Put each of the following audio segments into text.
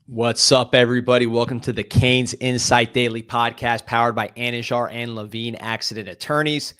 What's up, everybody? Welcome to the Canes Insight Daily podcast powered by Anijar and Levine Accident Attorneys.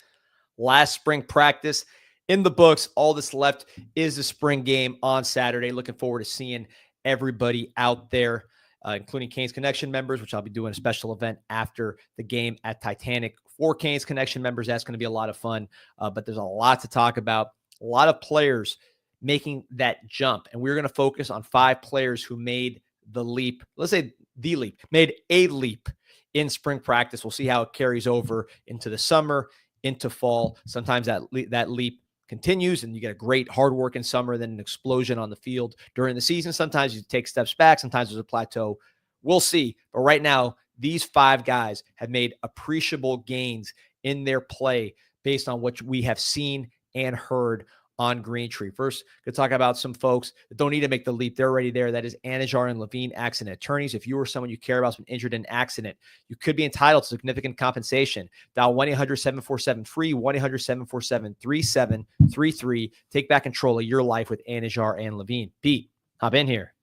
Last spring practice in the books. All that's left is the spring game on Saturday. Looking forward to seeing everybody out there, including Canes Connection members, which I'll be doing a special event after the game at Titanic for Canes Connection members. That's going to be a lot of fun, but there's a lot to talk about. A lot of players making that jump, and we're going to focus on 5 players who made the leap. Let's say the leap, made a leap in spring practice. We'll see how it carries over into the summer, into fall. Sometimes that leap continues and you get a great hard work in summer, then an explosion on the field during the season. Sometimes you take steps back. Sometimes there's a plateau. We'll see. But right now, these 5 guys have made appreciable gains in their play based on what we have seen and heard on Green Tree. First, going to talk about some folks that don't need to make the leap. They're already there. That is Anijar and Levine Accident Attorneys. If you or someone you care about has been injured in an accident, you could be entitled to significant compensation. Dial 1-800-747-FREE, 1-800-747-3733. Take back control of your life with Anijar and Levine. Pete, hop in here.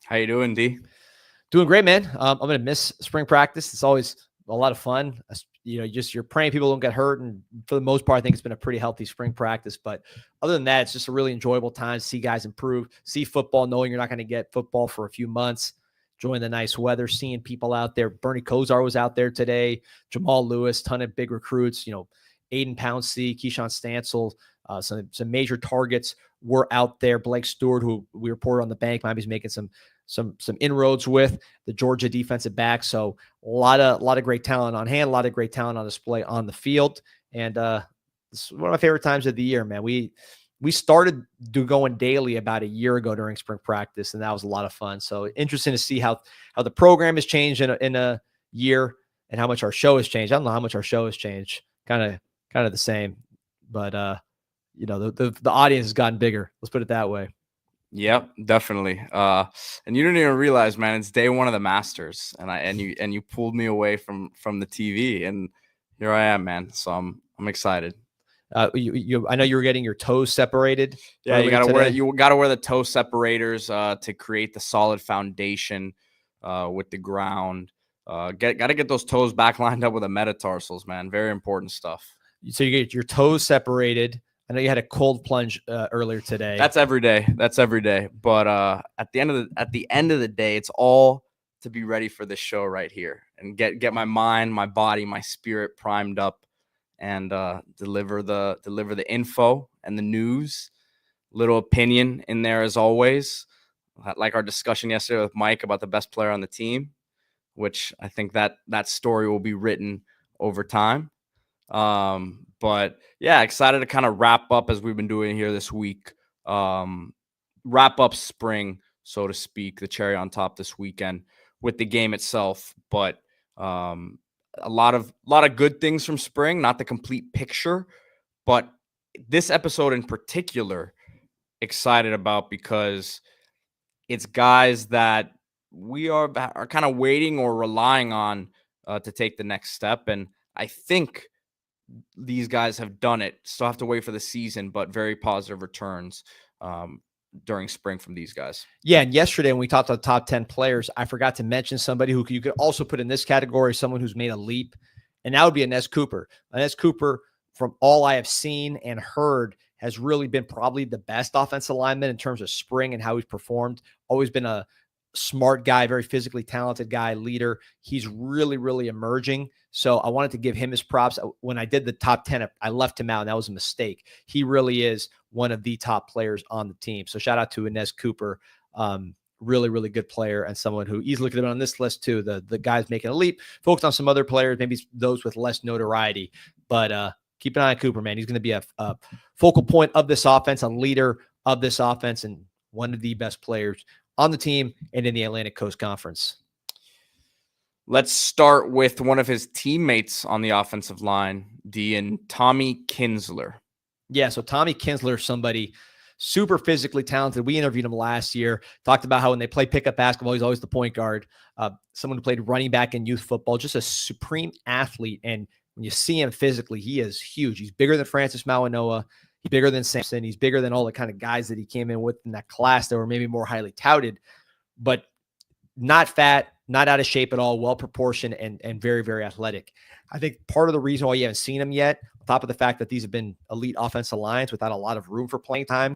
How you doing, D? Doing great, man. I'm going to miss spring practice. It's always a lot of fun. You're praying people don't get hurt. And for the most part, I think it's been a pretty healthy spring practice. But other than that, it's just a really enjoyable time to see guys improve, see football, knowing you're not going to get football for a few months, enjoying the nice weather, seeing people out there. Bernie Kosar was out there today, Jamal Lewis, ton of big recruits, Aiden Pouncey, Keyshawn Stansel, some major targets were out there. Blake Stewart, who we reported on the bank, Miami's making some inroads with the Georgia defensive back. So a lot of great talent on hand, a lot of great talent on display on the field. And this is one of my favorite times of the year, man. We started going daily about a year ago during spring practice, and that was a lot of fun. So interesting to see how the program has changed in a year and how much our show has changed. I don't know how much our show has changed. Kind of the same, but the audience has gotten bigger. Let's put it that way. Yep, definitely. And you didn't even realize, man, it's day one of the Masters, and you pulled me away from the TV, and here I am, man. So I'm excited. I know you were getting your toes separated. Yeah, you gotta wear the toe separators to create the solid foundation with the ground. Gotta get those toes back lined up with the metatarsals, man. Very important stuff. So you get your toes separated. I know you had a cold plunge earlier today. That's every day. But at the end of the day, it's all to be ready for this show right here and get my mind, my body, my spirit primed up and deliver the info and the news. Little opinion in there as always, like our discussion yesterday with Mike about the best player on the team, which I think that story will be written over time. But yeah, excited to kind of wrap up as we've been doing here this week. Wrap up spring, so to speak, the cherry on top this weekend with the game itself. But a lot of good things from spring, not the complete picture, but this episode in particular, excited about because it's guys that we are kind of waiting or relying on to take the next step. And I think these guys have done it. Still have to wait for the season, but very positive returns during spring from these guys. Yeah, and yesterday when we talked about the top 10 players, I forgot to mention somebody who you could also put in this category, someone who's made a leap, and that would be Inez Cooper. Inez Cooper, from all I have seen and heard, has really been probably the best offensive lineman in terms of spring and how he's performed. Always been a smart guy, very physically talented guy, leader. He's really, really emerging. So I wanted to give him his props. When I did the top 10, I left him out, and that was a mistake. He really is one of the top players on the team. So shout out to Inez Cooper. Really, really good player and someone who easily could have been on this list too. The guys making a leap. Focused on some other players, maybe those with less notoriety. But keep an eye on Cooper, man. He's going to be a focal point of this offense, a leader of this offense, and one of the best players on the team and in the Atlantic Coast Conference. Let's start with one of his teammates on the offensive line, and Tommy Kinsler. Yeah, so Tommy Kinsler, somebody super physically talented. We interviewed him last year, talked about how when they play pickup basketball, he's always the point guard. Someone who played running back in youth football, just a supreme athlete. And when you see him physically, he is huge. He's bigger than Francis Mawanoa. He's bigger than Sampson. He's bigger than all the kind of guys that he came in with in that class that were maybe more highly touted. But not fat, not out of shape at all, well proportioned, and very, very athletic. I think part of the reason why you haven't seen him yet, on top of the fact that these have been elite offensive lines without a lot of room for playing time,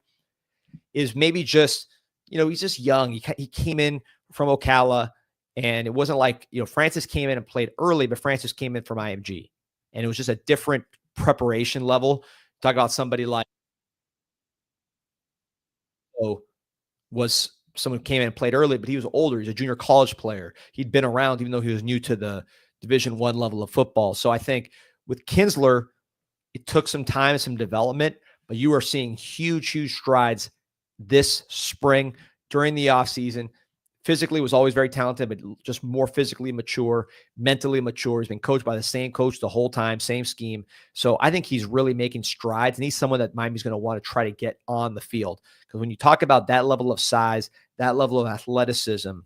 is maybe just, he's just young. He came in from Ocala, and it wasn't like, Francis came in and played early, but Francis came in from IMG, and it was just a different preparation level. Talk about somebody like, was someone who came in and played early, but he was older. He's a junior college player. He'd been around, even though he was new to the Division I level of football. So I think with Kinsler, it took some time, some development, but you are seeing huge, huge strides this spring during the offseason. Physically was always very talented, but just more physically mature, mentally mature. He's been coached by the same coach the whole time, same scheme. So I think he's really making strides, and he's someone that Miami's going to want to try to get on the field. Because when you talk about that level of size, that level of athleticism,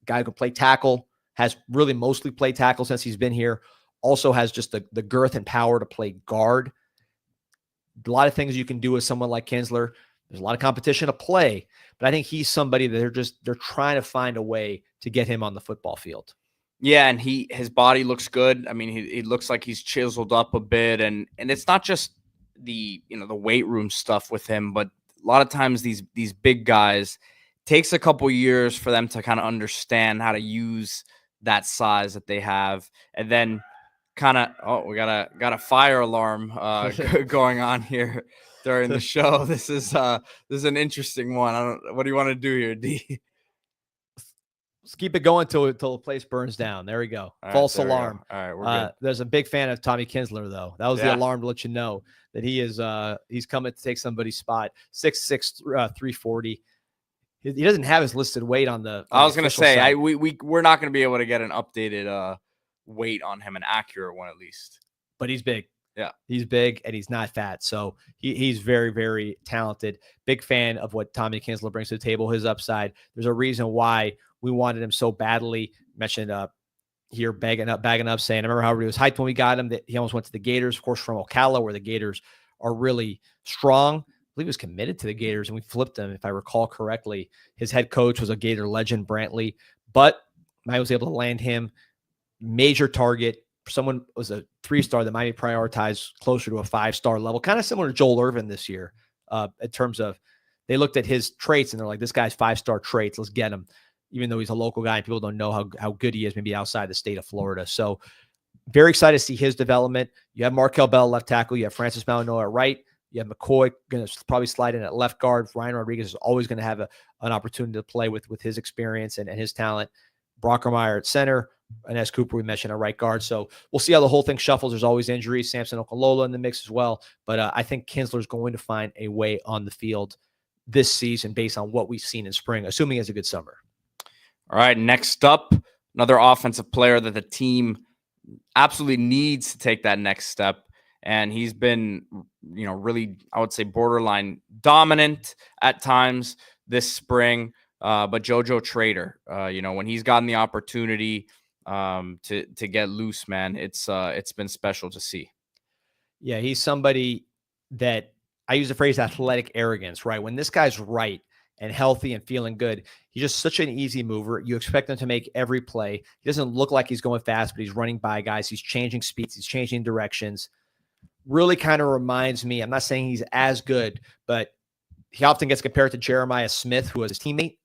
guy who can play tackle, has really mostly played tackle since he's been here, also has just the girth and power to play guard. A lot of things you can do with someone like Kinsler. There's a lot of competition to play, but I think he's somebody that they're trying to find a way to get him on the football field. Yeah, and his body looks good. I mean, he looks like he's chiseled up a bit, and it's not just the the weight room stuff with him, but a lot of times these big guys, takes a couple years for them to kind of understand how to use that size that they have, and then kind of we got a fire alarm going on here during the show. This is an interesting one. What do you want to do here, D? Let's keep it going till the place burns down. There we go. False alarm. All right, we're good. There's a big fan of Tommy Kinsler, though. That was the alarm to let you know that he's coming to take somebody's spot. 6'6", 340. He doesn't have his listed weight on the. I was going to say we're not going to be able to get an updated weight on him, an accurate one at least. But he's big. Yeah, he's big and he's not fat. So he's very, very talented. Big fan of what Tommy Kinsler brings to the table, his upside. There's a reason why we wanted him so badly. Mentioned here, bagging up, saying, I remember how he was hyped when we got him, that he almost went to the Gators, of course, from Ocala, where the Gators are really strong. I believe he was committed to the Gators, and we flipped him, if I recall correctly. His head coach was a Gator legend, Brantley, but I was able to land him. Major target. Someone was a 3-star that Miami prioritized closer to a 5-star level, kind of similar to Joel Irvin this year, in terms of they looked at his traits and they're like, this guy's 5-star traits. Let's get him, even though he's a local guy and people don't know how good he is, maybe outside the state of Florida. So very excited to see his development. You have Markel Bell, left tackle. You have Francis Malinois at right. You have McCoy going to probably slide in at left guard. Ryan Rodriguez is always going to have an opportunity to play with his experience and his talent. Brockermeyer at center. And as Cooper, we mentioned, a right guard. So we'll see how the whole thing shuffles. There's always injuries. Samson Okolola in the mix as well. But I think Kinsler is going to find a way on the field this season based on what we've seen in spring, assuming he has a good summer. All right, next up, another offensive player that the team absolutely needs to take that next step. And he's been, really, I would say, borderline dominant at times this spring. But JoJo Trader, when he's gotten the opportunity to get loose, man, it's been special to see. Yeah, he's somebody that I use the phrase athletic arrogance, right? When this guy's right and healthy and feeling good, he's just such an easy mover. You expect him to make every play. He doesn't look like he's going fast, but he's running by guys. He's changing speeds. He's changing directions. Really kind of reminds me, I'm not saying he's as good, but he often gets compared to Jeremiah Smith, who was his teammate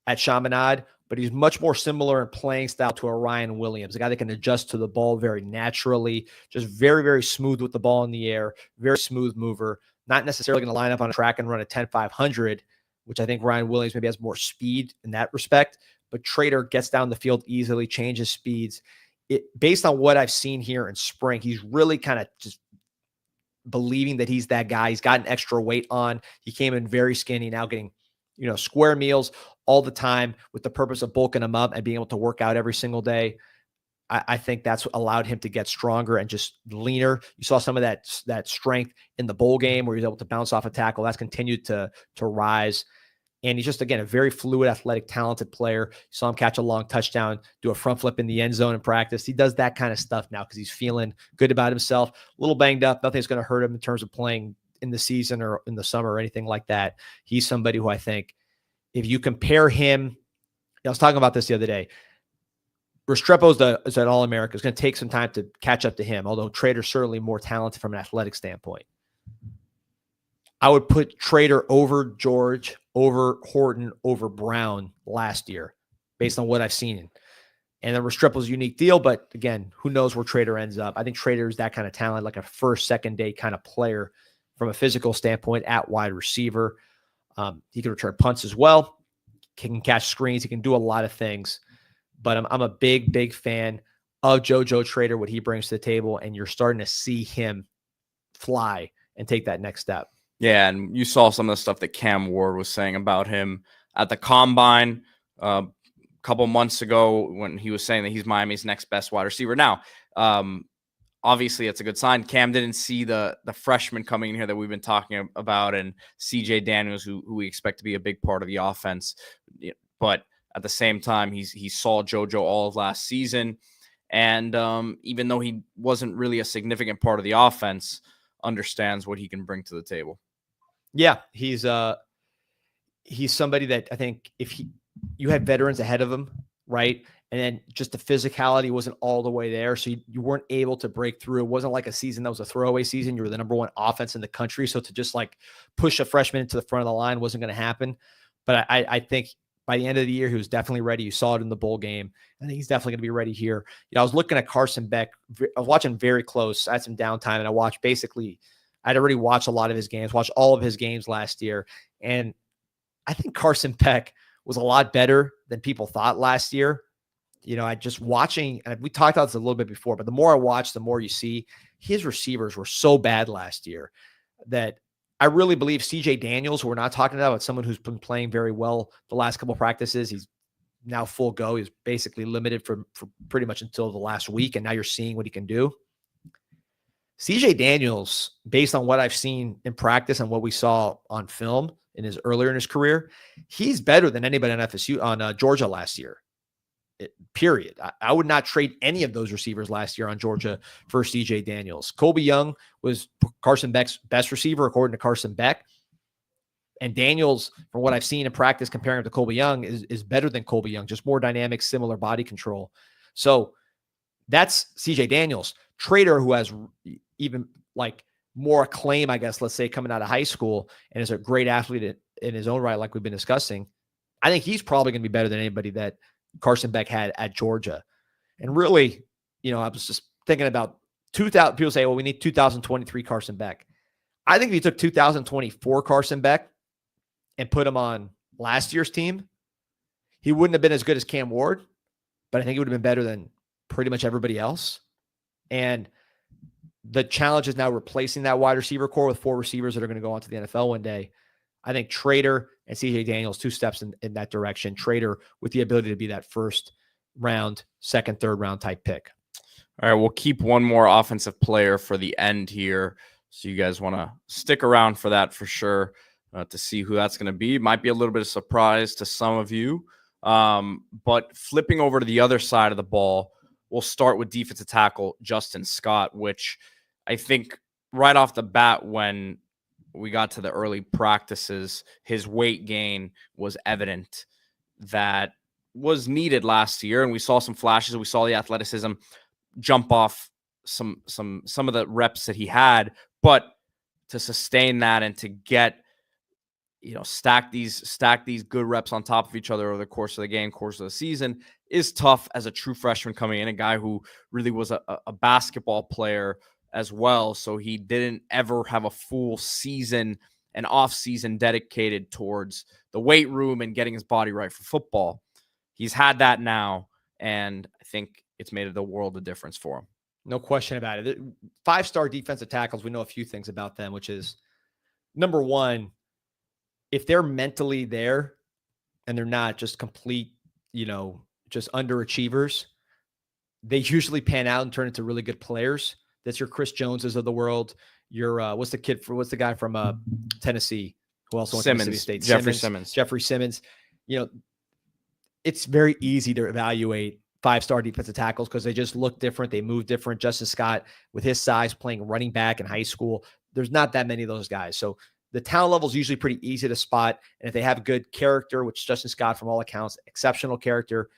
at Chaminade, but he's much more similar in playing style to a Ryan Williams, a guy that can adjust to the ball very naturally, just very, very smooth with the ball in the air, very smooth mover, not necessarily going to line up on a track and run a 10-500, which I think Ryan Williams maybe has more speed in that respect, but Trader gets down the field easily, changes speeds. Based on what I've seen here in spring, he's really kind of just believing that he's that guy. He's got an extra weight on. He came in very skinny, now getting square meals all the time with the purpose of bulking him up and being able to work out every single day. I think that's allowed him to get stronger and just leaner. You saw some of that strength in the bowl game where he was able to bounce off a tackle. That's continued to rise. And he's just, again, a very fluid, athletic, talented player. You saw him catch a long touchdown, do a front flip in the end zone in practice. He does that kind of stuff now because he's feeling good about himself, a little banged up. Nothing's going to hurt him in terms of playing in the season or in the summer or anything like that. He's somebody who I think if you compare him I was talking about this the other day. Restrepo is an All-America. It's going to take some time to catch up to him, although Trader's certainly more talented from an athletic standpoint. I would put Trader over George, over Horton, over Brown last year, based on what I've seen. And then Restrepo's a unique deal, but again, who knows where Trader ends up. I think Trader is that kind of talent, like a first, second day kind of player from a physical standpoint at wide receiver. He can return punts as well. He can catch screens. He can do a lot of things. But I'm a big, big fan of JoJo Trader, what he brings to the table, and you're starting to see him fly and take that next step. Yeah, and you saw some of the stuff that Cam Ward was saying about him at the Combine a couple months ago when he was saying that he's Miami's next best wide receiver. Now, obviously, it's a good sign. Cam didn't see the freshman coming in here that we've been talking about, and CJ Daniels, who we expect to be a big part of the offense. But at the same time, he saw JoJo all of last season, and even though he wasn't really a significant part of the offense, understands what he can bring to the table. Yeah, he's somebody that I think if you had veterans ahead of him, right? And then just the physicality wasn't all the way there. So you weren't able to break through. It wasn't like a season that was a throwaway season. You were the number one offense in the country. So to just like push a freshman into the front of the line wasn't going to happen. But I think by the end of the year, he was definitely ready. You saw it in the bowl game. I think he's definitely going to be ready here. I was looking at Carson Beck. I was watching very close. I had some downtime, and I watched I'd already watched a lot of his games, watched all of his games last year. And I think Carson Beck was a lot better than people thought last year. I just watching, and we talked about this a little bit before, but the more I watch, the more you see his receivers were so bad last year that I really believe CJ Daniels, who we're not talking about, someone who's been playing very well the last couple of practices. He's now full go. He's basically limited for pretty much until the last week. And now you're seeing what he can do. CJ Daniels, based on what I've seen in practice and what we saw on film earlier in his career, he's better than anybody on FSU on Georgia last year. Period. I would not trade any of those receivers last year on Georgia for CJ Daniels. Colby Young was Carson Beck's best receiver, according to Carson Beck. And Daniels, from what I've seen in practice, comparing him to Colby Young, is better than Colby Young, just more dynamic, similar body control. So that's CJ Daniels. Trader, who has even like more acclaim, I guess, let's say, coming out of high school and is a great athlete in his own right, like we've been discussing. I think he's probably going to be better than anybody that Carson Beck had at Georgia. And really, I was just thinking about 2000. People say, well, we need 2023 Carson Beck. I think if you took 2024 Carson Beck and put him on last year's team, he wouldn't have been as good as Cam Ward, but I think he would have been better than pretty much everybody else. And the challenge is now replacing that wide receiver core with 4 receivers that are going to go on to the NFL one day. I think Trader and CJ Daniels, 2 steps in that direction. Trader with the ability to be that first round, second, third round type pick. All right, we'll keep one more offensive player for the end here. So you guys want to stick around for that for sure to see who that's going to be. Might be a little bit of surprise to some of you. But flipping over to the other side of the ball, we'll start with defensive tackle Justin Scott, which I think right off the bat when we got to the early practices, his weight gain was evident that was needed last year. And we saw some flashes. We saw the athleticism jump off some of the reps that he had, but to sustain that and to get, stack these good reps on top of each other over the course of the game, course of the season is tough as a true freshman coming in, a guy who really was a basketball player as well. So he didn't ever have a full season and off season dedicated towards the weight room and getting his body right for football. He's had that now, and I think it's made the world of difference for him. No question about it. 5-star defensive tackles, we know a few things about them, which is, number one, if they're mentally there and they're not just complete, just underachievers, they usually pan out and turn into really good players. That's your Chris Joneses of the world. Your what's the guy from Tennessee who also went to Mississippi State? Jeffrey Simmons. It's very easy to evaluate 5-star defensive tackles because they just look different. They move different. Justin Scott, with his size, playing running back in high school, there's not that many of those guys. So the talent level is usually pretty easy to spot. And if they have good character, which Justin Scott, from all accounts, exceptional character,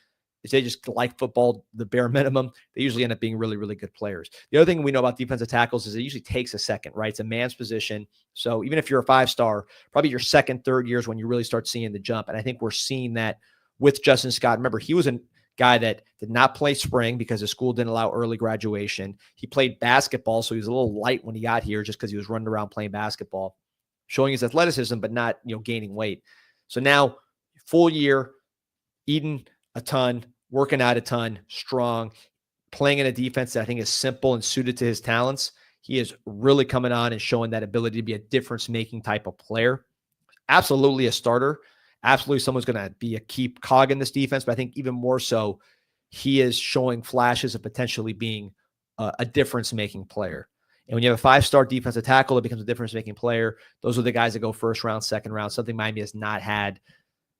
if they just like football, the bare minimum, they usually end up being really, really good players. The other thing we know about defensive tackles is it usually takes a second, right? It's a man's position. So even if you're a 5-star, probably your second, third years when you really start seeing the jump. And I think we're seeing that with Justin Scott. Remember, he was a guy that did not play spring because the school didn't allow early graduation. He played basketball, so he was a little light when he got here just because he was running around playing basketball, showing his athleticism, but not, gaining weight. So now, full year, eating a ton, working out a ton, strong, playing in a defense that I think is simple and suited to his talents. He is really coming on and showing that ability to be a difference-making type of player. Absolutely a starter. Absolutely someone's going to be a key cog in this defense, but I think even more so, he is showing flashes of potentially being a difference-making player. And when you have a 5-star defensive tackle that becomes a difference-making player, those are the guys that go first round, second round, something Miami has not had.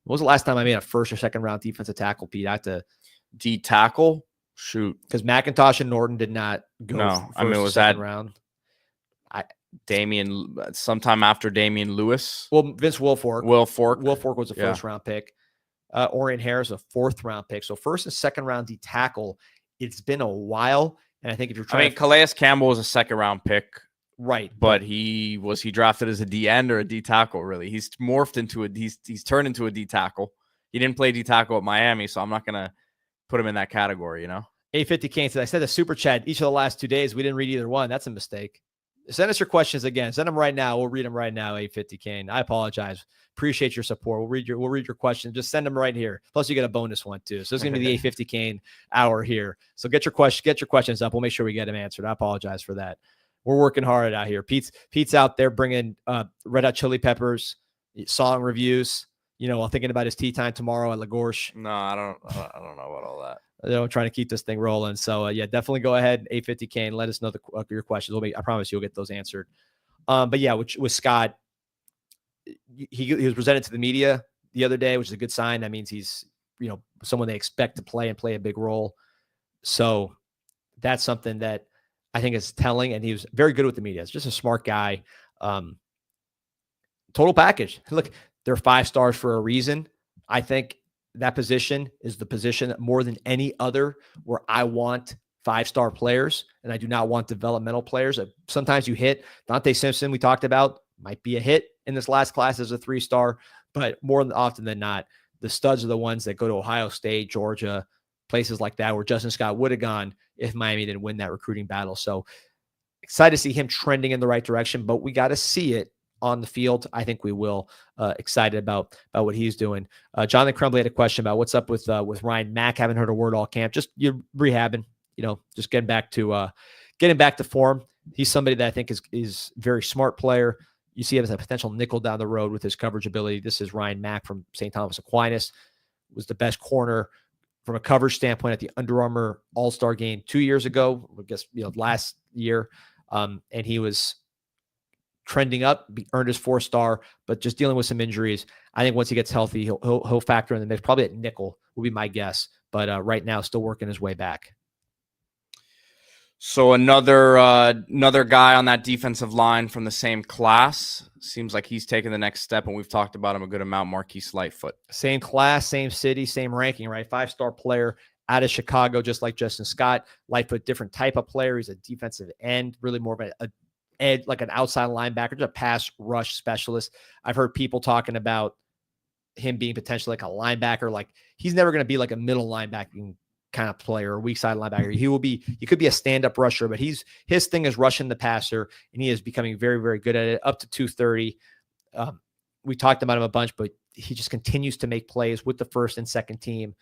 When was the last time I made a first or second round defensive tackle, Pete? I have to D tackle? Shoot. Because McIntosh and Norton did not go No, first or was second that round. Sometime after Damian Lewis? Well, Vince Wilfork. Will Fork was a first-round pick. Orion Harris, a fourth-round pick. So first and second-round D tackle. It's been a while, and I think if you're trying, Calais Campbell was a second-round pick, right? But he drafted as a D end or a D tackle. Really, he's morphed into he's turned into a D tackle. He didn't play D tackle at Miami, so I'm not gonna put him in that category. 850 Kane said, I said a super chat each of the last 2 days. We didn't read either one. That's a mistake. Send us your questions again. Send them right now. We'll read them right now. 850 Kane. I apologize. Appreciate your support. We'll read your questions. Just send them right here. Plus, you get a bonus one too. So it's gonna be the 850 Kane hour here. So get your questions up. We'll make sure we get them answered. I apologize for that. We're working hard out here. Pete's out there bringing Red Hot Chili Peppers song reviews. While thinking about his tea time tomorrow at La Gorge. No, I don't know about all that. Trying to keep this thing rolling. So yeah, definitely go ahead. 850 Kane. Let us know your questions. I promise you'll get those answered. But yeah, with Scott, he was presented to the media the other day, which is a good sign. That means he's, someone they expect to play a big role. So that's something that I think is telling. And he was very good with the media. It's just a smart guy. Total package. Look, they're 5 stars for a reason. I think that position is the position more than any other where I want 5-star players, and I do not want developmental players. Sometimes you hit. Dante Simpson, we talked about, might be a hit in this last class as a 3-star, but more often than not, the studs are the ones that go to Ohio State, Georgia, places like that where Justin Scott would have gone if Miami didn't win that recruiting battle. So excited to see him trending in the right direction, but we got to see it on the field. I think we will. Excited about what he's doing. Jonathan Crumbly had a question about what's up with Ryan Mack. Haven't heard a word all camp. Just rehabbing. Just getting back to form. He's somebody that I think is very smart player. You see him as a potential nickel down the road with his coverage ability. This is Ryan Mack from St. Thomas Aquinas. Was the best corner from a coverage standpoint at the Under Armour All-Star game 2 years ago. I guess last year, and he was trending up, earned his 4-star, but just dealing with some injuries. I think once he gets healthy, he'll factor in the mix. Probably at nickel would be my guess, but right now still working his way back. So another guy on that defensive line from the same class. Seems like he's taking the next step, and we've talked about him a good amount. Marquise Lightfoot. Same class, same city, same ranking, right? 5-star player out of Chicago, just like Justin Scott. Lightfoot, different type of player. He's a defensive end, really more of a edge, like an outside linebacker, just a pass rush specialist. I've heard people talking about him being potentially like a linebacker. Like he's never going to be like a middle linebacking kind of player or weak side linebacker. He could be a stand-up rusher, but his thing is rushing the passer, and he is becoming very, very good at it, up to 230. We talked about him a bunch, but he just continues to make plays with the first and second team.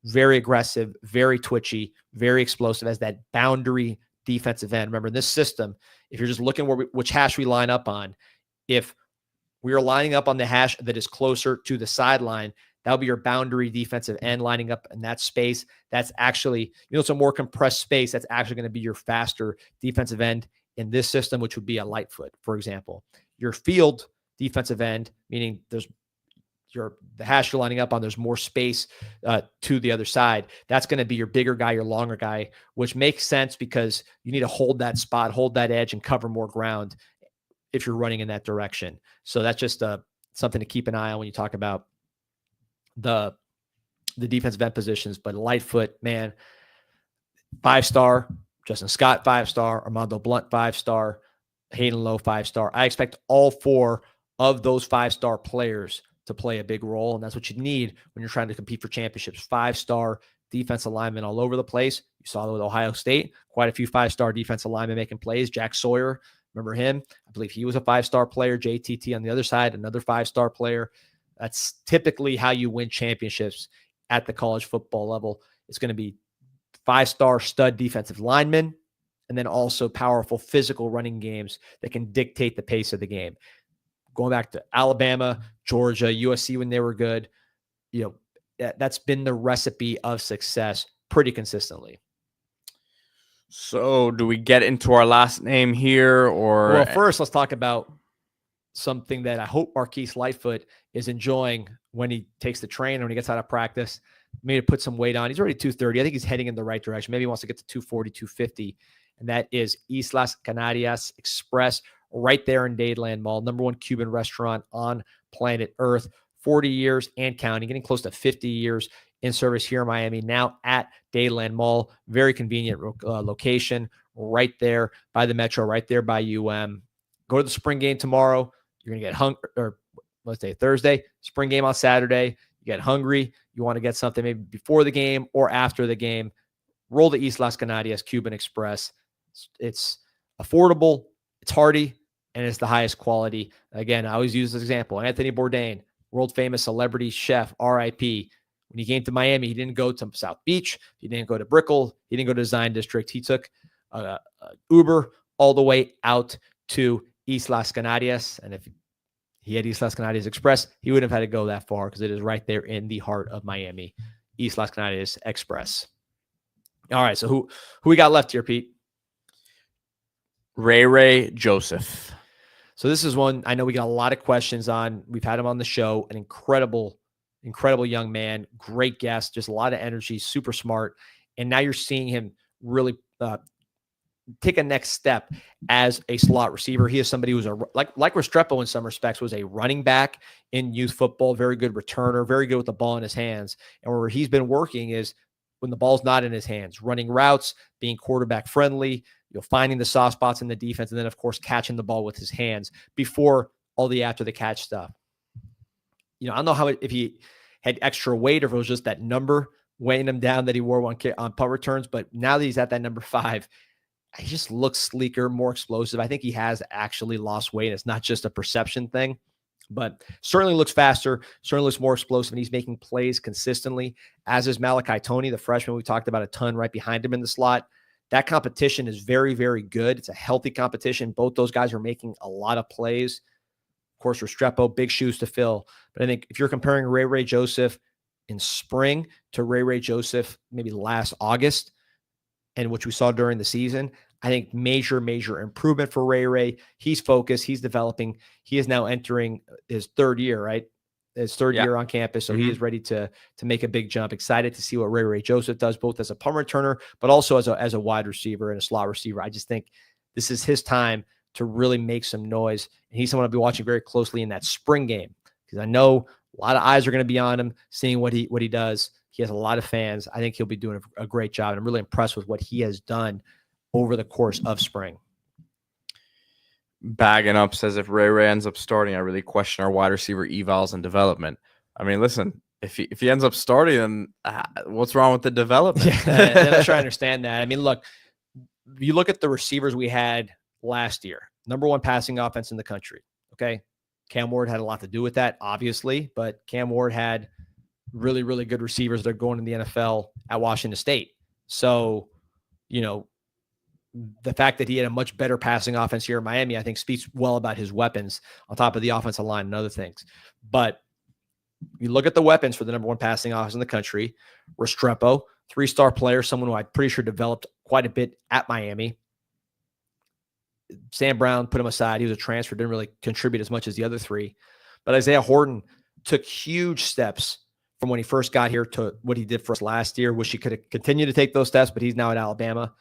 Very aggressive, very twitchy, very explosive as that boundary defensive end. Remember, in this system, if you're just looking which hash we line up on, if we are lining up on the hash that is closer to the sideline, that'll be your boundary defensive end lining up in that space. That's actually, it's a more compressed space. That's actually going to be your faster defensive end in this system, which would be a Lightfoot, for example. Your field defensive end, meaning the hash you're lining up on, there's more space to the other side. That's going to be your bigger guy, your longer guy, which makes sense because you need to hold that spot, hold that edge, and cover more ground. if you're running in that direction. So that's just something to keep an eye on when you talk about the defensive end positions. But Lightfoot, man, 5-star, Justin Scott 5-star, Armando Blunt 5-star, Hayden Lowe 5-star. I expect all 4 of those 5-star players to play a big role, and that's what you need when you're trying to compete for championships. 5-star defensive linemen all over the place. You saw that with Ohio State, quite a few 5-star defensive linemen making plays. Jack Sawyer, remember him? I believe he was a 5-star player. JTT on the other side, another 5-star player. That's typically how you win championships at the college football level. It's going to be 5-star stud defensive linemen, and then also powerful physical running games that can dictate the pace of the game. Going back to Alabama, Georgia, USC when they were good, that's been the recipe of success pretty consistently. So do we get into our last name here, or? Well, first let's talk about something that I hope Marquise Lightfoot is enjoying when he takes the train or when he gets out of practice. Maybe to put some weight on. He's already 230. I think he's heading in the right direction. Maybe he wants to get to 240, 250. And that is Islas Canarias Express right there in Dadeland Mall. #1 Cuban restaurant on planet Earth. 40 years and counting, getting close to 50 years in service here in Miami, now at Dadeland Mall. Very convenient location right there by the Metro, right there by UM. Go to the spring game tomorrow. You're going to get hungry, or let's say Thursday, spring game on Saturday. You get hungry. You want to get something maybe before the game or after the game. Roll the Islas Canarias Cuban Express. It's affordable, it's hearty, and it's the highest quality. Again, I always use this example. Anthony Bourdain, world famous celebrity chef, RIP. When he came to Miami, he didn't go to South Beach. He didn't go to Brickell. He didn't go to Design District. He took Uber all the way out to Islas Canarias. And if he had Islas Canarias Express, he wouldn't have had to go that far because it is right there in the heart of Miami. Islas Canarias Express. All right, so who we got left here, Pete? Ray Joseph. So this is one I know we got a lot of questions on. We've had him on the show. An incredible young man, great guest, just a lot of energy, super smart. And now you're seeing him really take a next step as a slot receiver. He is somebody who's like Restrepo in some respects, was a running back in youth football, very good returner, very good with the ball in his hands. And where he's been working is when the ball's not in his hands, running routes, being quarterback friendly, finding the soft spots in the defense, and then of course catching the ball with his hands before all the after the catch stuff. I don't know if he had extra weight or if it was just that number weighing him down that he wore on punt returns, but now that he's at that number 5, he just looks sleeker, more explosive. I think he has actually lost weight. It's not just a perception thing, but certainly looks faster, certainly looks more explosive, and he's making plays consistently, as is Malachi Toney, the freshman we talked about a ton right behind him in the slot. That competition is very, very good. It's a healthy competition. Both those guys are making a lot of plays. Of course, Restrepo, big shoes to fill. But I think if you're comparing Ray Joseph in spring to Ray Joseph maybe last August and what we saw during the season, I think major improvement for Ray. He's focused. He's developing. He is now entering his 3rd year, right? His 3rd year on campus. So he is ready to make a big jump. Excited to see what Ray Joseph does, both as a punt returner, but also as a wide receiver and a slot receiver. I just think this is his time to really make some noise. And he's someone I'll be watching very closely in that spring game, because I know a lot of eyes are going to be on him, seeing what he does. He has a lot of fans. I think he'll be doing a great job. And I'm really impressed with what he has done over the course of spring. Bagging up says if Ray ends up starting, I really question our wide receiver evals and development. I mean, listen, if he ends up starting, then what's wrong with the development? Yeah, I'm not sure I understand that. I mean, look, you look at the receivers we had last year, #1 passing offense in the country. Okay. Cam Ward had a lot to do with that, obviously, but Cam Ward had really, really good receivers that are going in the NFL at Washington State. So, the fact that he had a much better passing offense here in Miami, I think speaks well about his weapons on top of the offensive line and other things. But you look at the weapons for the #1 passing offense in the country. Restrepo, 3-star player, someone who I'm pretty sure developed quite a bit at Miami. Sam Brown, put him aside. He was a transfer, didn't really contribute as much as the other 3. But Isaiah Horton took huge steps from when he first got here to what he did for us last year. Wish he could have continued to take those steps, but he's now at Alabama.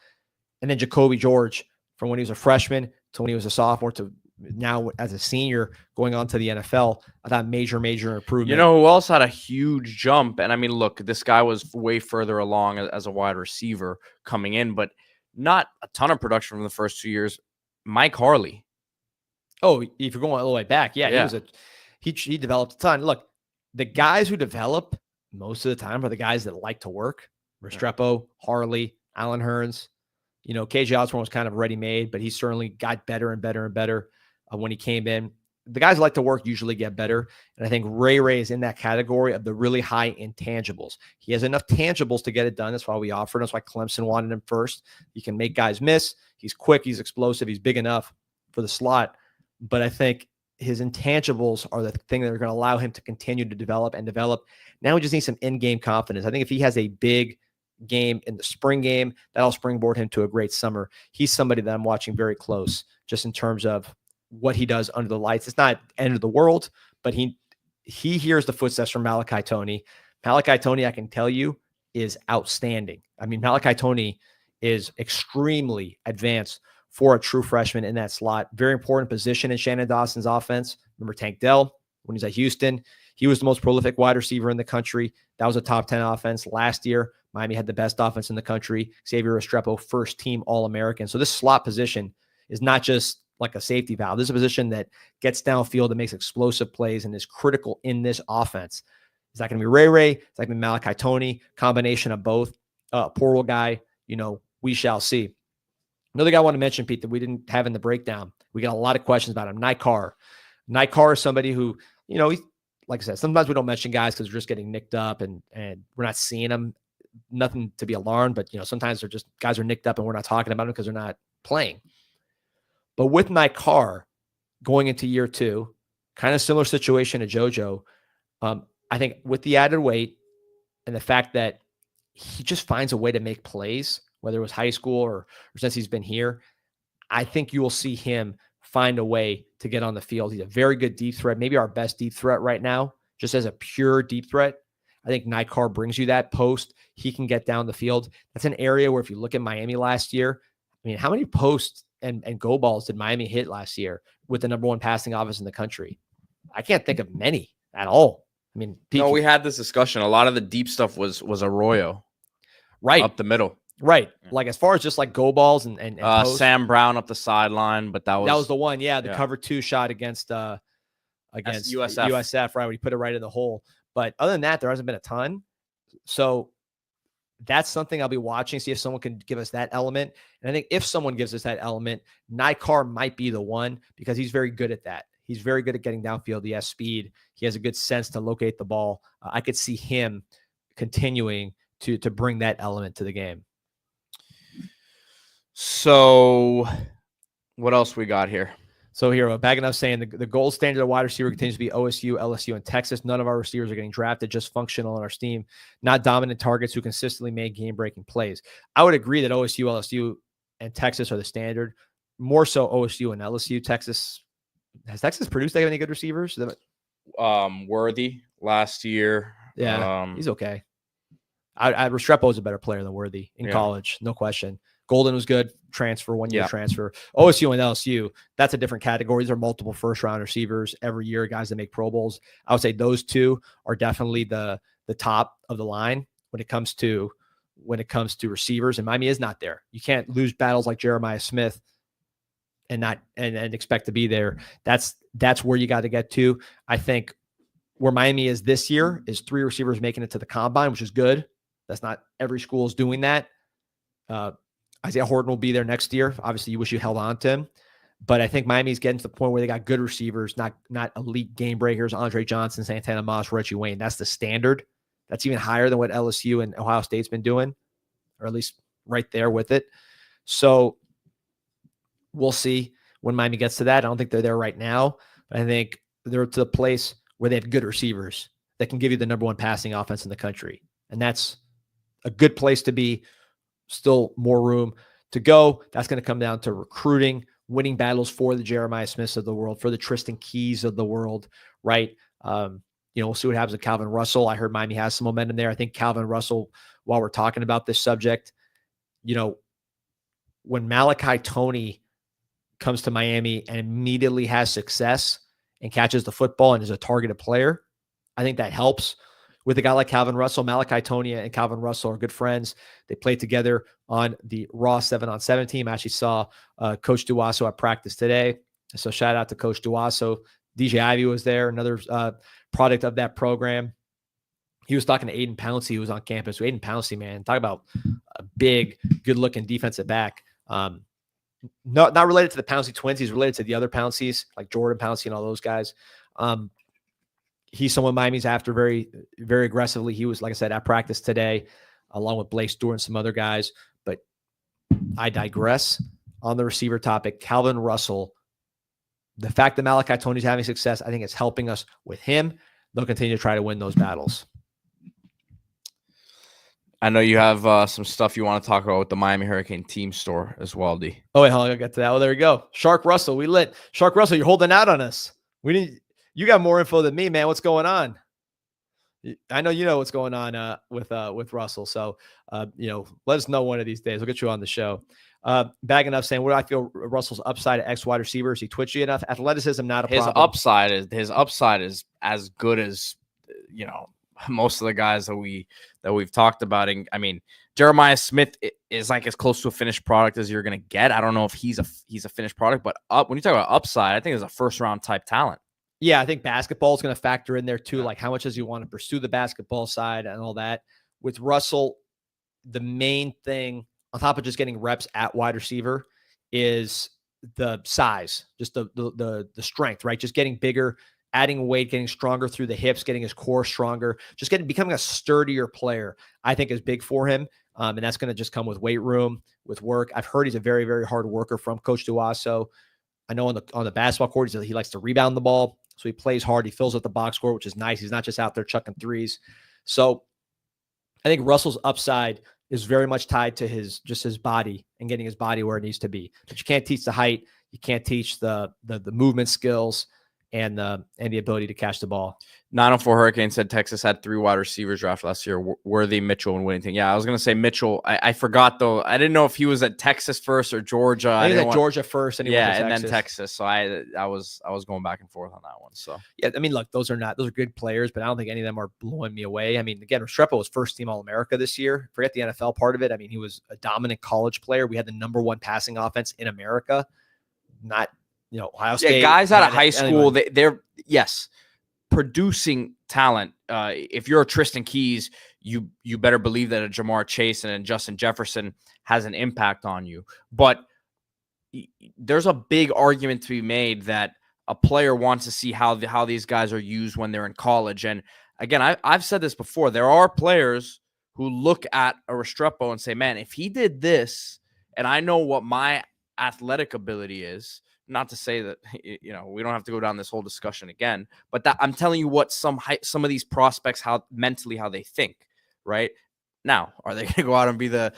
And then Jacoby George, from when he was a freshman to when he was a sophomore to now as a senior going on to the NFL, I thought major improvement. You know who else had a huge jump? And I mean, look, this guy was way further along as a wide receiver coming in, but not a ton of production from the first 2 years. Mike Harley. Oh, if you're going all the way back, yeah. He developed a ton. Look, the guys who develop most of the time are the guys that like to work. Restrepo, Harley, Alan Hearns. You know, KJ Osborne was kind of ready-made, but he certainly got better and better and better when he came in. The guys who like to work usually get better. And I think Ray is in that category of the really high intangibles. He has enough tangibles to get it done. That's why we offered him. That's why Clemson wanted him first. He can make guys miss. He's quick. He's explosive. He's big enough for the slot. But I think his intangibles are the thing that are going to allow him to continue to develop and develop. Now we just need some in-game confidence. I think if he has a big game in the spring game, that'll springboard him to a great summer. He's somebody that I'm watching very close just in terms of what he does under the lights. It's not end of the world, but he hears the footsteps from Malachi Toney. Malachi Toney, I can tell you, is outstanding. I mean, Malachi Toney is extremely advanced for a true freshman in that slot. Very important position in Shannon Dawson's offense. Remember Tank Dell when he's at Houston? He was the most prolific wide receiver in the country. That was a top 10 offense. Last year, Miami had the best offense in the country. Xavier Restrepo, first team All-American. So this slot position is not just like a safety valve. This is a position that gets downfield and makes explosive plays and is critical in this offense. Is that going to be Ray? Is that going to be Malachi Toney? Combination of both. Portal guy, we shall see. Another guy I want to mention, Pete, that we didn't have in the breakdown. We got a lot of questions about him. Nye Carr. Nye Carr is somebody who, he's, like I said, sometimes we don't mention guys because we're just getting nicked up and we're not seeing them. Nothing to be alarmed, but sometimes they're just guys are nicked up and we're not talking about them because they're not playing. But with Nye Carr going into year 2, kind of similar situation to JoJo. I think with the added weight and the fact that he just finds a way to make plays, whether it was high school or since he's been here, I think you will see him find a way to get on the field. He's a very good deep threat, maybe our best deep threat right now, just as a pure deep threat. I think Nye Carr brings you that post. He can get down the field. That's an area where if you look at Miami last year, I mean, how many posts and go balls did Miami hit last year with the number 1 passing offense in the country? I can't think of many at all. I mean, no, we had this discussion. A lot of the deep stuff was Arroyo, right up the middle, right. Like as far as just like go balls and Sam Brown up the sideline, but that was the one. Yeah, the cover 2 shot against USF, right? When he put it right in the hole. But other than that, there hasn't been a ton. So that's something I'll be watching, see if someone can give us that element. And I think if someone gives us that element, Nye Carr might be the one because he's very good at that. He's very good at getting downfield. He has speed. He has a good sense to locate the ball. I could see him continuing to bring that element to the game. So what else we got here? So here, Baganoff saying the gold standard of wide receiver continues to be OSU, LSU, and Texas. None of our receivers are getting drafted, just functional on our team, not dominant targets who consistently make game-breaking plays. I would agree that OSU, LSU, and Texas are the standard. More so OSU and LSU. Has Texas produced any good receivers? Worthy last year. Yeah, he's okay. Restrepo is a better player than Worthy in college, no question. Golden was good, transfer, 1-year transfer. OSU and LSU, that's a different category. These are multiple first-round receivers every year, guys that make Pro Bowls. I would say those two are definitely the top of the line when it comes to receivers, and Miami is not there. You can't lose battles like Jeremiah Smith and expect to be there. That's where you got to get to. I think where Miami is this year is 3 receivers making it to the combine, which is good. That's not every school is doing that. Isaiah Horton will be there next year. Obviously, you wish you held on to him. But I think Miami's getting to the point where they got good receivers, not elite game breakers. Andre Johnson, Santana Moss, Reggie Wayne. That's the standard. That's even higher than what LSU and Ohio State's been doing, or at least right there with it. So we'll see when Miami gets to that. I don't think they're there right now. But I think they're to the place where they have good receivers that can give you the number 1 passing offense in the country. And that's a good place to be. Still more room to go. That's going to come down to recruiting, winning battles for the Jeremiah Smiths of the world, for the Tristan Keys of the world, right? We'll see what happens with Calvin Russell. I heard Miami has some momentum there. I think Calvin Russell, while we're talking about this subject, when Malachi Toney comes to Miami and immediately has success and catches the football and is a targeted player, I think that helps. With a guy like Calvin Russell, Malachi Tonia and Calvin Russell are good friends. They played together on the Raw 7-on-7 team. I actually saw Coach Duasso at practice today. So shout out to Coach Duasso. DJ Ivy was there, another product of that program. He was talking to Aiden Pouncey, who was on campus. So Aiden Pouncey, man, talk about a big, good-looking defensive back. Not related to the Pouncey twins. He's related to the other Pounceys, like Jordan Pouncey and all those guys. He's someone Miami's after very, very aggressively. He was, like I said, at practice today, along with Blake Stewart and some other guys. But I digress on the receiver topic. Calvin Russell, the fact that Malachi Tony's having success, I think it's helping us with him. They'll continue to try to win those battles. I know you have some stuff you want to talk about with the Miami Hurricane team store as well, D. Oh, wait, hold on. I'll get to that. Oh, there we go. Shark Russell, we lit. Shark Russell, you're holding out on us. You got more info than me, man. What's going on? I know you know what's going on with Russell. So, let us know one of these days. We'll get you on the show. Bagging up saying, what do I feel Russell's upside at X wide receiver? Is he twitchy enough? Athleticism, not a problem. His upside is as good as, most of the guys that we've talked about. And I mean, Jeremiah Smith is like as close to a finished product as you're going to get. I don't know if he's a finished product, but when you talk about upside, I think he's a first round type talent. Yeah, I think basketball is going to factor in there too. Like how much does he want to pursue the basketball side and all that. With Russell, the main thing on top of just getting reps at wide receiver is the size, just the strength, right? Just getting bigger, adding weight, getting stronger through the hips, getting his core stronger, just becoming a sturdier player, I think is big for him. And that's going to just come with weight room, with work. I've heard he's a very, very hard worker from Coach Duasso. I know on the basketball court, he likes to rebound the ball. So he plays hard. He fills up the box score, which is nice. He's not just out there chucking threes. So I think Russell's upside is very much tied to his body and getting his body where it needs to be. But you can't teach the height. You can't teach the movement skills and the ability to catch the ball. 904 Hurricane said Texas had 3 wide receivers draft last year: Worthy, Mitchell, and Whittington. Yeah, I was going to say Mitchell. I forgot, though. I didn't know if he was at Texas first or Georgia. I think Georgia first. And then Texas. So I was going back and forth on that one. So yeah, I mean, look, those are good players, but I don't think any of them are blowing me away. I mean, again, Restrepo was first team All-America this year. Forget the NFL part of it. I mean, he was a dominant college player. We had the number 1 passing offense in America. Not Ohio State. Yeah, guys out of high school, they're producing talent. If you're a Tristan Keys, you better believe that a Jamar Chase and a Justin Jefferson has an impact on you. But there's a big argument to be made that a player wants to see how these guys are used when they're in college. And again, I've said this before. There are players who look at a Restrepo and say, man, if he did this, and I know what my athletic ability is, not to say that, we don't have to go down this whole discussion again, but that I'm telling you what some of these prospects, how they think, right? Now, are they going to go out and be the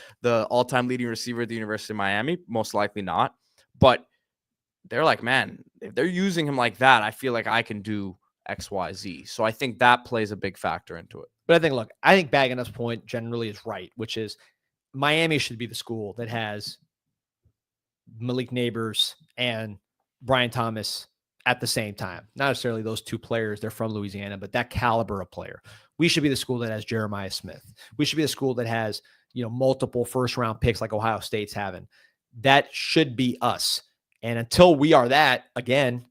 all-time leading receiver at the University of Miami? Most likely not. But they're like, man, if they're using him like that, I feel like I can do X, Y, Z. So I think that plays a big factor into it. But I think Bagging Up's point generally is right, which is Miami should be the school that has Malik Neighbors and Brian Thomas at the same time. Not necessarily those 2 players. They're from Louisiana, but that caliber of player. We should be the school that has Jeremiah Smith. We should be the school that has, multiple first-round picks like Ohio State's having. That should be us. And until we are that, again,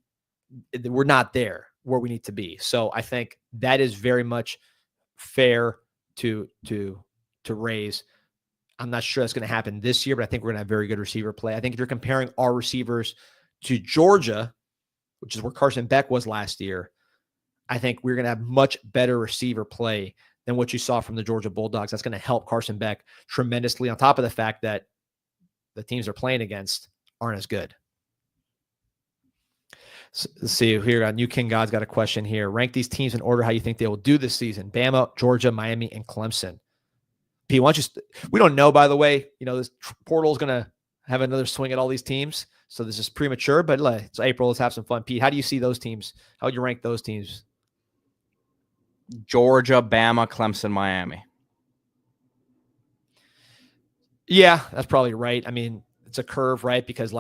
we're not there where we need to be. So I think that is very much fair to raise. I'm not sure that's going to happen this year, but I think we're going to have very good receiver play. I think if you're comparing our receivers to Georgia, which is where Carson Beck was last year, I think we're going to have much better receiver play than what you saw from the Georgia Bulldogs. That's going to help Carson Beck tremendously, on top of the fact that the teams they're playing against aren't as good. So, let's see here. New King God's got a question here. Rank these teams in order how you think they will do this season: Bama, Georgia, Miami, and Clemson. P, why don't you we don't know, by the way, this portal is going to have another swing at all these teams. So this is premature, but it's April. Let's have some fun. Pete, how do you see those teams? How would you rank those teams? Georgia, Bama, Clemson, Miami. Yeah, that's probably right. I mean, it's a curve, right? Because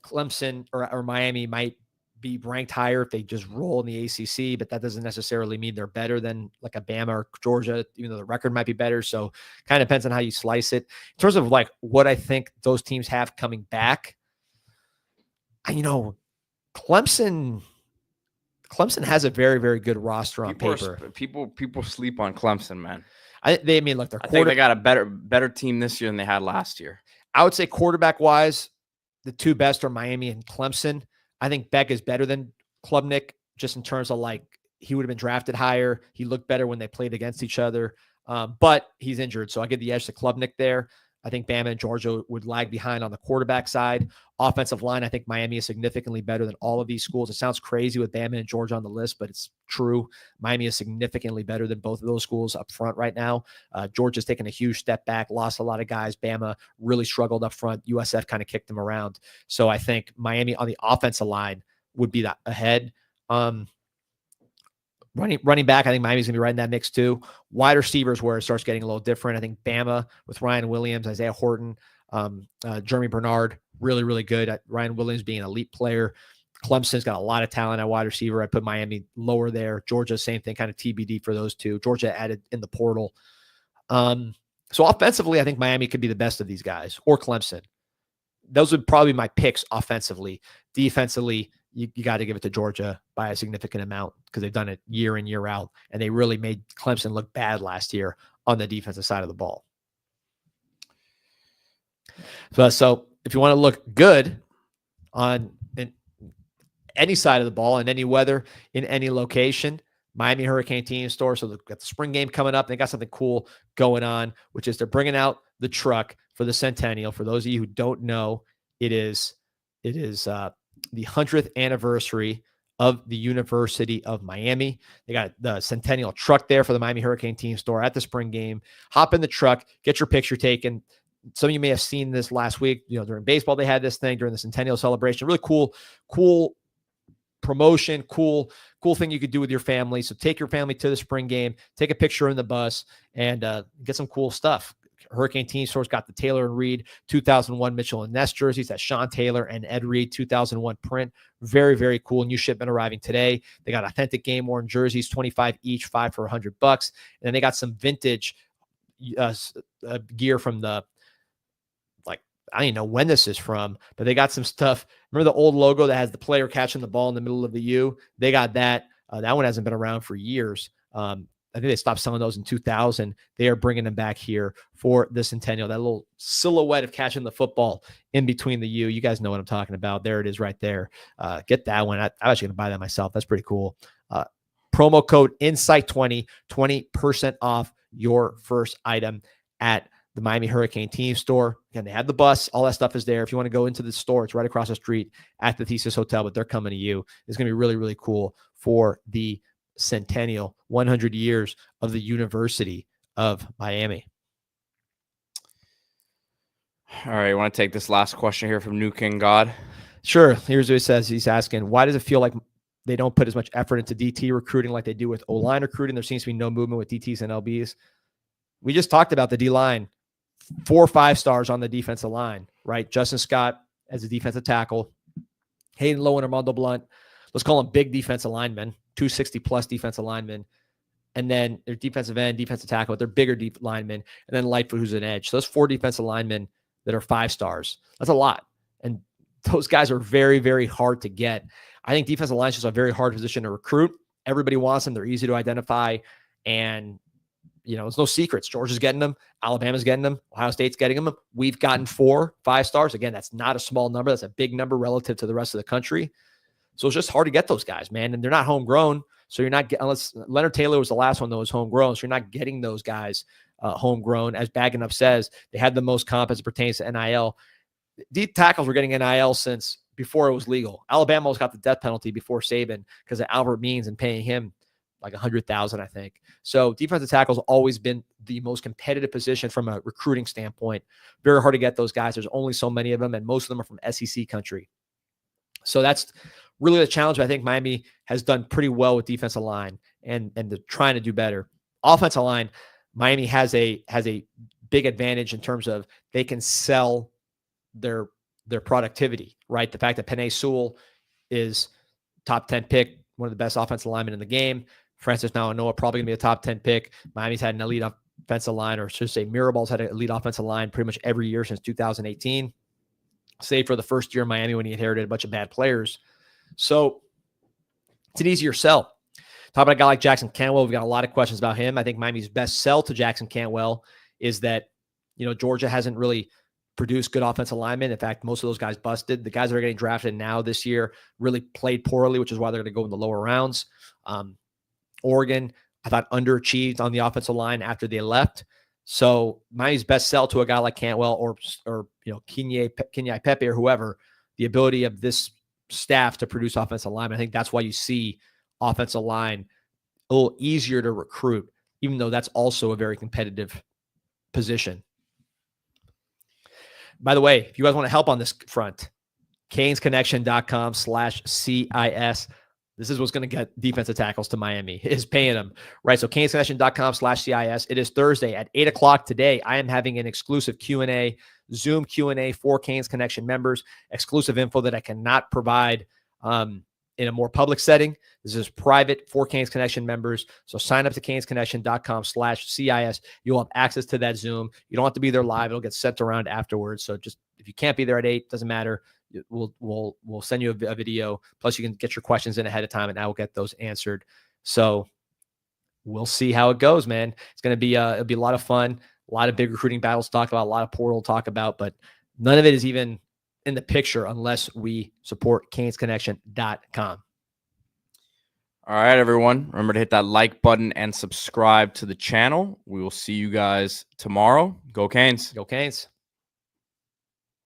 Clemson or Miami might be ranked higher if they just roll in the ACC, but that doesn't necessarily mean they're better than like a Bama or Georgia, even though the record might be better. So kind of depends on how you slice it. In terms of like what I think those teams have coming back, Clemson has a very, very good roster on paper. People sleep on Clemson, man. I think they got a better team this year than they had last year. I would say quarterback wise, the two best are Miami and Clemson. I think Beck is better than Klubnik just in terms of like he would have been drafted higher. He looked better when they played against each other, but he's injured. So I give the edge to Klubnik there. I think Bama and Georgia would lag behind on the quarterback side. Offensive line, I think Miami is significantly better than all of these schools. It sounds crazy with Bama and Georgia on the list, but it's true. Miami is significantly better than both of those schools up front right now. Georgia's taken a huge step back, lost a lot of guys. Bama really struggled up front. USF kind of kicked them around. So I think Miami on the offensive line would be ahead. Running back, I think Miami's going to be right in that mix too. Wide receivers where it starts getting a little different. I think Bama with Ryan Williams, Isaiah Horton, Jeremy Bernard, really, really good. Ryan Williams being an elite player. Clemson's got a lot of talent at wide receiver. I put Miami lower there. Georgia, same thing, kind of TBD for those two. Georgia added in the portal. So offensively, I think Miami could be the best of these guys, or Clemson. Those would probably be my picks offensively. Defensively, you got to give it to Georgia by a significant amount because they've done it year in, year out, and they really made Clemson look bad last year on the defensive side of the ball. So if you want to look good on any side of the ball, in any weather, in any location, Miami Hurricane Team Store. So they've got the spring game coming up. They got something cool going on, which is they're bringing out the truck for the Centennial. For those of you who don't know, it is the 100th anniversary of the University of Miami. They got the Centennial truck there for the Miami Hurricane Team Store at the spring game. Hop in the truck, get your picture taken. Some of you may have seen this last week. During baseball, they had this thing during the Centennial celebration. Really cool promotion, cool thing you could do with your family. So take your family to the spring game, take a picture in the bus, and get some cool stuff. Hurricane Team Store's got the Taylor and Reed 2001 Mitchell and Ness jerseys. That's Sean Taylor and Ed Reed 2001 print. Very, very cool. New shipment arriving today. They got authentic game worn jerseys, 25 each, 5 for $100. And then they got some vintage gear from the, I don't even know when this is from, but they got some stuff. Remember the old logo that has the player catching the ball in the middle of the U? They got that. That one hasn't been around for years. I think they stopped selling those in 2000. They are bringing them back here for the Centennial. That little silhouette of catching the football in between the U. You guys know what I'm talking about. There it is right there. Get that one. I'm actually going to buy that myself. That's pretty cool. Promo code INSIGHT20, 20% off your first item at the Miami Hurricane Team Store. Again, they have the bus. All that stuff is there. If you want to go into the store, it's right across the street at the Thesis Hotel, but they're coming to you. It's going to be really, really cool for the Centennial, 100 years of the University of Miami. All right, I want to take this last question here from New King God. Sure. Here's what he says. He's asking, why does it feel like they don't put as much effort into DT recruiting like they do with O-line recruiting? There seems to be no movement with DTs and LBs. We just talked about the D-line. 4 5-stars on the defensive line, right? Justin Scott as a defensive tackle. Hayden Lowe and Armando Blunt. Let's call them big defensive linemen, 260-plus defensive linemen. And then their defensive end, defensive tackle, but they're bigger deep linemen. And then Lightfoot, who's an edge. So those 4 defensive linemen that are 5 stars. That's a lot. And those guys are very, very hard to get. I think defensive line is just a very hard position to recruit. Everybody wants them. They're easy to identify. And it's no secrets. Georgia's getting them. Alabama's getting them. Ohio State's getting them. We've gotten 4 5-stars. Again, that's not a small number. That's a big number relative to the rest of the country. So it's just hard to get those guys, man. And they're not homegrown. So you're not unless Leonard Taylor was the last one that was homegrown. So you're not getting those guys homegrown. As Baggin' Up says, they had the most comp as it pertains to NIL. Deep tackles were getting NIL since before it was legal. Alabama almost got the death penalty before Saban because of Albert Means and paying him like $100,000, I think. So defensive tackle's always been the most competitive position from a recruiting standpoint. Very hard to get those guys. There's only so many of them, and most of them are from SEC country. So that's really the challenge. I think Miami has done pretty well with defensive line, and they're trying to do better. Offensive line, Miami has a big advantage in terms of they can sell their their productivity, right? The fact that Penei Sewell is top 10 pick, one of the best offensive linemen in the game. Francis Nauanoa probably going to be a top 10 pick. Miami's had an elite offensive line, or should say Mirabal's had an elite offensive line pretty much every year since 2018, save for the first year in Miami when he inherited a bunch of bad players. So it's an easier sell. Talk about a guy like Jackson Cantwell. We've got a lot of questions about him. I think Miami's best sell to Jackson Cantwell is that, Georgia hasn't really produced good offensive linemen. In fact, most of those guys busted. The guys that are getting drafted now this year really played poorly, which is why they're going to go in the lower rounds. Oregon, I thought, underachieved on the offensive line after they left. So Miami's best sell to a guy like Cantwell or Kenyi Pepe or whoever, the ability of this staff to produce offensive linemen. I think that's why you see offensive line a little easier to recruit, even though that's also a very competitive position. By the way, if you guys want to help on this front, canesconnection.com/CIS. This is what's going to get defensive tackles to Miami, is paying them, right? So canesconnection.com/CIS. It is Thursday at 8 o'clock today. I am having an exclusive Q&A, Zoom Q&A for Canes Connection members, exclusive info that I cannot provide in a more public setting. This is private for Canes Connection members. So sign up to canesconnection.com/CIS. You'll have access to that Zoom. You don't have to be there live. It'll get sent around afterwards. So just, if you can't be there at 8, doesn't matter. We'll send you a video. Plus, you can get your questions in ahead of time, and I will get those answered. So we'll see how it goes, man. It's going to be it'll be a lot of fun. A lot of big recruiting battles to talk about. A lot of portal to talk about, but none of it is even in the picture unless we support canesconnection.com. All right, everyone. Remember to hit that like button and subscribe to the channel. We will see you guys tomorrow. Go Canes. Go Canes.